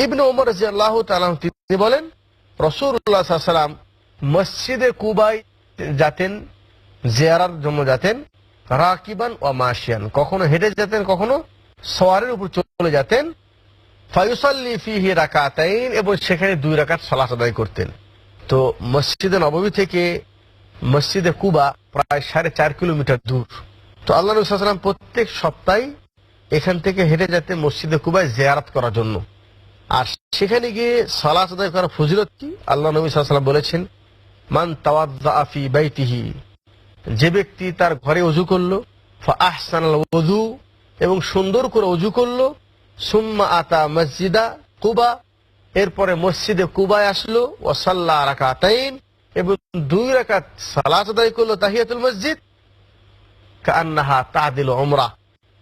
ইবনে ওমর রাদিয়াল্লাহু তাআলা তিনি বলেন, রাসূলুল্লাহ সাল্লাল্লাহু আলাইহি ওয়াসাল্লাম মসজিদে কুবায় যেতেন, জিয়ারার জন্য যেতেন, রাকিবান ওয়া মাশিয়ান, কখনো হেঁটে যেতেন, কখনো সওয়ারের উপর চলে যেতেন। ফায়ুসাল্লি ফিহি রাকাতাইন, এবং সেখানে 2 রাকাত সালাত আদায় করতেন। তো মসজিদে নববী থেকে মসজিদে কুবা প্রায় 4.5 কিলোমিটার দূর। তো আল্লাহ নবী সাল্লাল্লাহু আলাইহি ওয়াসাল্লাম প্রত্যেক সপ্তাহে এখান থেকে হেঁটে যেতেন মসজিদে কুবায় জিয়ারত করার জন্য। আর সেখানে গিয়ে সালাত আদায় করার ফজিলত কি? আল্লাহ নবী সাল্লাল্লাহু আলাইহি ওয়াসাল্লাম বলেছেন, মান তাওয়াদ্দা ফি বাইতিহি, যে ব্যক্তি তার ঘরে ওযু করলো, ফা আহসানাল ওযু, এবং সুন্দর করে ওযু করলো, সুম্মা আতা মসজিদা কুবা, এরপরে মসজিদে কুবায় আসলো, ওয়া সাল্লা রাকাতাইন, এবং 2 রাকাত সালাত আদায় করলো তাহিয়াতুল মসজিদ, কাআন্নাহা তাদিলু উমরা,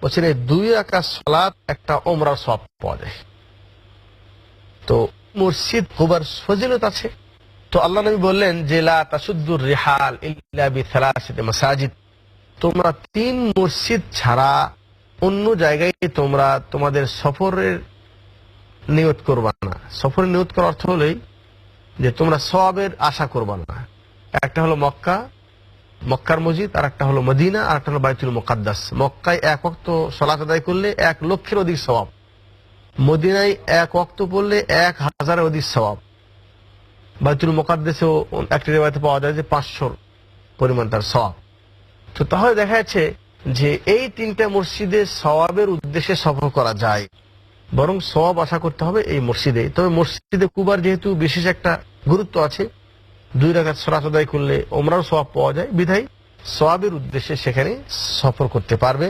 বলছেন এই 2 রাকাত সালাত একটা উমরার সওয়াব পাওয়া যায়। তো মসজিদ কুবার ফজিলত আছে। তো আল্লাহ নবী বললেন যে লা তাসুদ্দুর রিহাল ইল্লা বিসালাসিতি মাসাজিদ, তোমরা 3 মসজিদ ছাড়া অন্য জায়গায় তোমরা তোমাদের সফরের নিয়ত করবা না। সফরের নিয়ত করার অর্থ হলোই যে তোমরা সওয়াবের আশা করবা না। একটা হলো মক্কা, মক্কার মসজিদ, আর একটা হলো মদিনা, আর একটা হলো বাইতুল মুকাদ্দাস। মক্কায় 1 ওয়াক্ত সালাত আদায় করলে 1 লক্ষের অধিক সওয়াব, মদিনায় 1 ওয়াক্ত পড়লে 1000-এর অধিক সওয়াব, বাইতুল মুকাদ্দাসেও একটা রিওয়ায়াতে পাওয়া যায় যে 500 পরিমাণ তার সওয়াব। তো তাহলে দেখা যাচ্ছে যে এই 3টা মসজিদে সওয়াবের উদ্দেশ্যে সফর করা যায়, বরং সওয়াব আশা করতে হবে এই মসজিদে। তবে মসজিদে কুবার যেহেতু বিশেষ একটা গুরুত্ব আছে, 2 রাকাত সালাত আদায় করলে ওমরার সওয়াব পাওয়া যায়, বিধায় সওয়াবের উদ্দেশ্যে সেখানে সফর করতে পারবে।